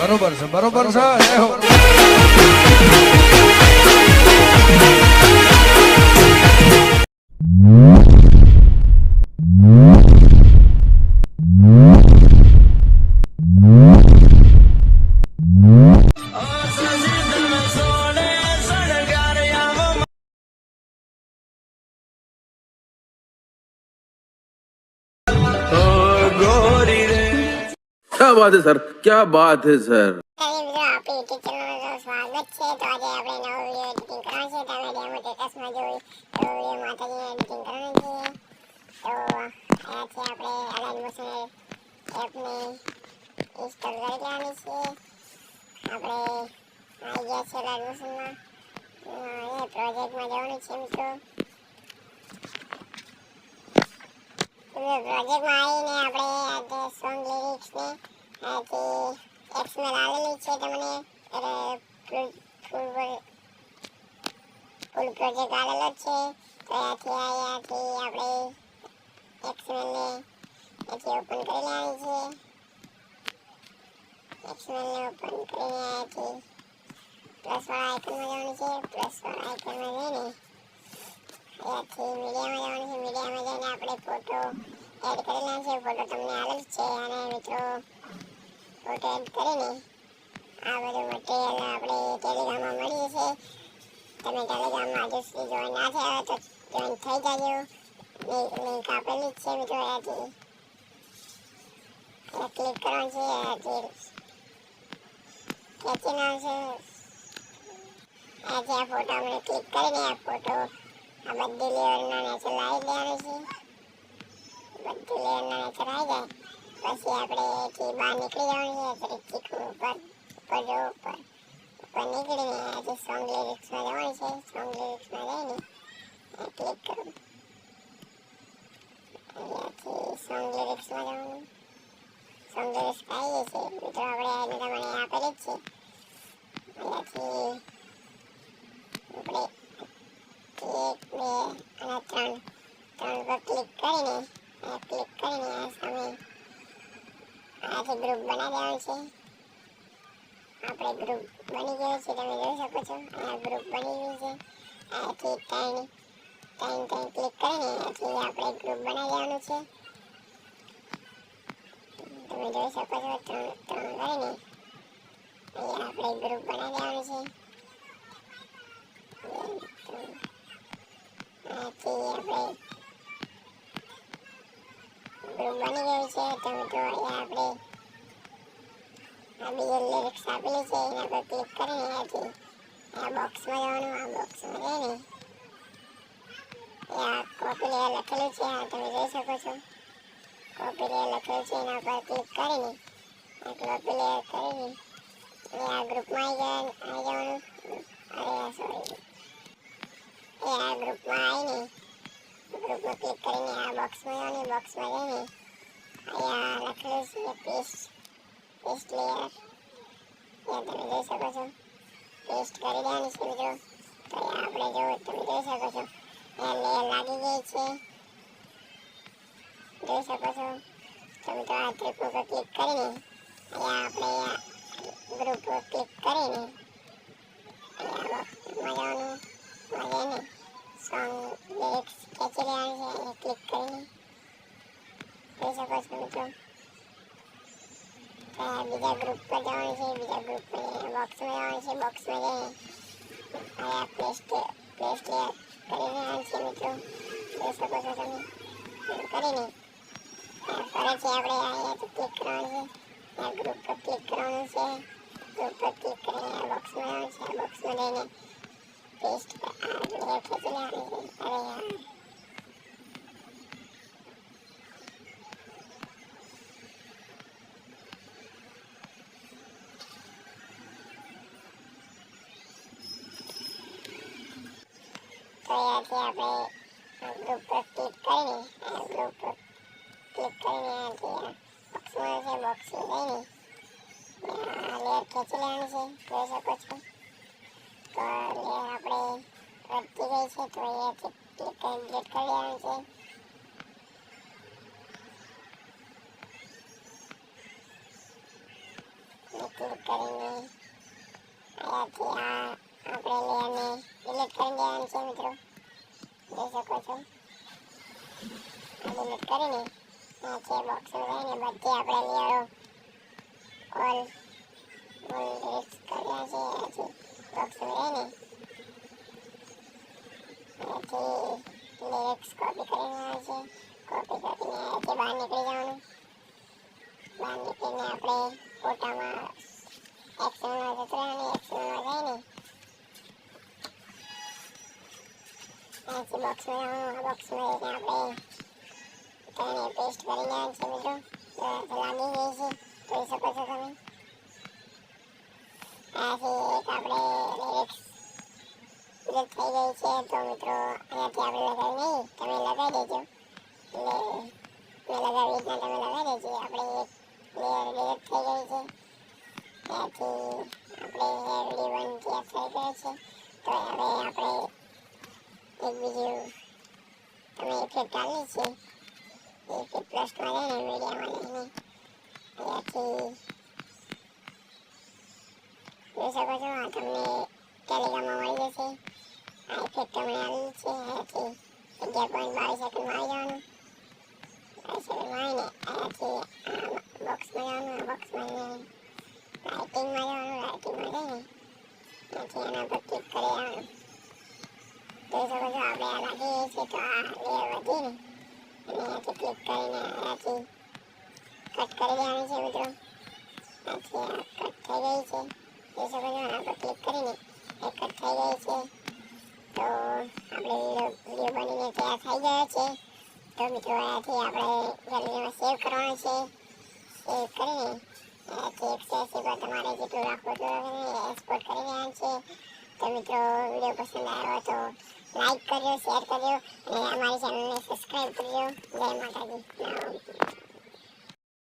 બરોબર છે બરોબર છે જય હો क्या बात है सर, क्या बात है सर। સ્વાગત છે. તો આજે આપણે નવો વિડીયો એડિટિંગ કરવાનો છે. તમે ડેમો સ્ટેટસમાં જોયું એવો વિડીયો માતાજીને એડિટિંગ કરવાનો છે. તો અહીંયાથી આપણે અલાઇટ મોશન એપને ઇન્સ્ટોલ કરી લેવાની છે. આપણે આવી ગયા છે અલાઇટ મોશનમાં. એ પ્રોજેક્ટમાં જવાનું છે મિત્રો. પ્રોજેક્ટમાં આવીને આપણે આજે સોંગ લિરિક્સને અહીંયાથી એક્સએમએલ આવેલી છે તમને ફૂલ પ્રોજેક્ટ આવેલો છે. તો અહીંયાથી આપણે એક્સએમએલને અહીંયાથી ઓપન કરી લેવાની છે. એક્સએમએલને ઓપન કરીને અહીંયાથી પ્લસવાળા આઇકનમાં જવાનું છે. પ્લસવાળા આઇકનમાં જઈને અહીંયાથી મીડિયામાં જવાનું છે. મીડિયામાં જઈને આપણે ફોટો એડ કરેલા છે. ફોટો તમને આવેલ છે. અને મિત્રો ફોટો એડ કરીને આ બધું મટીરિયલ આપણે ટેલિગ્રામમાં મળી જશે. તમે ટેલિગ્રામમાં હજુ સુધી જોઈન ના થયા તો જોઈન થઈ જજો. લિંક આપેલી જ છે મિત્રો. અહીંયાથી ક્લિક કરવાનું છે. અહીંયાથી ખેંચી નાખશે. અહીંયાથી આ ફોટો આપણે ક્લિક કરીને આ ફોટો આ બધી લેયરના નીચે લાવી દેવાનું છે. બધી લેયરના નીચે લાવી જાય પછી આપણે એથી બહાર નીકળી જવાનું છે. ચીકું ઉપર જો ઉપર નીકળીને આજે સોંગ લિરિક્સમાં જવાનું છે. સોંગ લિરિક્સમાં જઈને ક્લિક કરું. અહીંયાથી સોંગ લિરિક્સમાં જવાનું. સોંગ લિરિક્સ આવી છે મિત્રો. આપણે એને તમને આપેલી જ છે. અહીંયાથી આપણે 1 2 અને 3 પર ક્લિક કરીને સામે આથી ગ્રુપ બનાવી દેવાનું છે. આપણે ગ્રુપ બની ગયો છે. તમે જોઈ શકો છો આ ગ્રુપ બની ગયું છે. આથી ત્રણ ક્લિક કરીને આથી આપણે ગ્રુપ બનાવી દેવાનું છે. તમે જોઈ શકો છો ત્રણ કરીને અહીંયા આપણે ગ્રુપ બનાવી દેવાનું છે. આથી આપણે ગ્રુપ બની ગયું છે. તો મિત્રો અહીંયા આપણે આ બીજી લિરિક્સ આપેલી છે એના પર ક્લિક કરીને અહીંયાથી આ બોક્સમાં જવાનું. આ બોક્સમાં જઈને આ કોપી લેયર લખેલું છે. આ તમે જોઈ શકો છો કોપી લેયર લખેલું છે. એના પર ક્લિક કરીને આ કોપી લેયર કરીને આ ગ્રુપમાં આવી જવાનું. સોરી આ ગ્રુપમાં આવીને ગ્રુપમાં ક્લિક કરીને આ બોક્સમાં જવાનું. બોક્સમાં જઈને અહીંયા લખેલું છે પેસ્ટ લેયર. ત્યાં તમે જોઈ શકો છો પેસ્ટ કરી દેવાની છે મિત્રો. તો આપણે જો તમે જોઈ શકો છો લેયર લાગી ગઈ છે. જોઈ શકો છો. તો મિત્રો આ ટ્રીપ ઉપર ક્લિક કરીને અહીંયા આપણે ગ્રુપ પર ક્લિક કરીને અહીંયા બોક્સમાં જવાનું. સોંગ લિરિક્સ ખેંચી લેવાનું છે. અહીંયા ક્લિક કરીને જોઈ શકો છો મિત્રો. બીજા ગ્રુપ પર જવાનું છે. બીજા ગ્રુપ પર બોક્સમાં જવાનું છે. બોક્સમાં જઈને અહીંયા પેસ્ટ લેયર કરી લેવાનું છે મિત્રો. જોઈ શકો છો તમે કરીને ફરીથી આપણે અહીંયાથી ક્લિક કરવાનું છે. આ ગ્રુપ પર ક્લિક કરવાનું છે. ગ્રુપ પર ક્લિક કરીને આ બોક્સમાં જવાનું છે. આ બોક્સમાં જઈને પેસ્ટ લેયર ખેંચી લેવાની છે. અરે યાર તો અહીંયાથી આપણે ગ્રુપ પર ક્લિક કરીને ગ્રુપ પર ક્લિક કરીને અહીંયાથી બોક્સમાં છે. બોક્સમાં જઈને લેયર ખેંચી લેવાની છે. જોઈ શકો છો. તો લેયર આપણે વધતી ગઈ છે. તો અહીંયાથી ક્લિક કરી ડિલીટ કરી દેવાનું છે. ક્લિક ક્લિક કરીને અહીંયાથી આ આપણે લેયરને ડિલીટ કરી દેવાનું છે મિત્રો, જોઈ શકો છો. ડિલીટ કરીને આ છે બોક્સ લઈને બધે આપણે લેયરો ઓલ ડિલીટ કર્યા છે. અહીંયાથી બોક્સ લઈને અહીંયાથી લિરિક્સ કોપી કરીને છે. કોપી કરીને અહીંયાથી બહાર નીકળી જવાનું. બહાર નીકળીને આપણે ફોટામાં એક્શનમાં જતું રહેવાનું. એક્શનમાં જઈને અહીંયાથી બોક્સમાં જવાનું. બોક્સમાં જઈને આપણે તેને પેસ્ટ કરી દેવાનું છે મિત્રો. લાગી ગઈ છે, જોઈ શકો છો તમે. અહીંયાથી એક આપણે લિરિક્સ ડિલીટ થઈ ગઈ છે, તો મિત્રો અહીંયાથી આપણે લગાવી નહીં, તમે લગાવી દેજો. એટલે મેં લગાવી રીતના તમે લગાવી દેજો. આપણે એક લેયર ડિલીટ થઈ ગઈ છે. ત્યાંથી આપણે એવરી વન ત્યાં થઈ ગયો છે. તો હવે આપણે એક બીજું તમે ઇફેક્ટ આવેલી છે, ઇફેક્ટ પ્લસમાં જઈને મીડિયામાં જઈને અહીંયાથી જોઈ શકો છો. આ તમને ટેલિગ્રામમાં મળી જશે. આ ઇફેક્ટ તમને આવેલી છે. અહીંયાથી 11.22 સેકન્ડમાં આવી જવાનું. 22 સેકન્ડમાં આવીને અહીંયાથી બોક્સમાં જવાનું. બોક્સમાં જઈને રાઇટિંગમાં જવાનું. રાઇટિંગમાં જઈને અહીંયાથી એના પર ક્લિક કરી દેવાનું. જોઈ શકો છો આપણે આ લાગી ગઈ છે, તો આ લેયર વધીને અને અહીંયાથી ક્લિક કરીને અહીંયાથી કટ કરી દેવાની છે મિત્રો. અહીંયાથી આ કટ થઈ ગઈ છે, જોઈ શકો છો. આના પર ક્લિક કરીને એ કટ થઈ ગઈ છે. તો આપણે વિડીયો બનીને તૈયાર થઈ ગયો છે. તો મિત્રો અહીંયાથી આપણે ગેલેરીમાં સેવ કરવાનો છે. સેવ કરીને અહીંયાથી 180 પર તમારે જેટલું રાખવું એટલું એક્સપોર્ટ કરી દેવાનું છે. તો મિત્રો વિડીયો પસંદ આવ્યો તો લાઈક કરજો, શેર કરજો અને અમારી ચેનલને સબસ્ક્રાઈબ કરજો. જય માતાજી.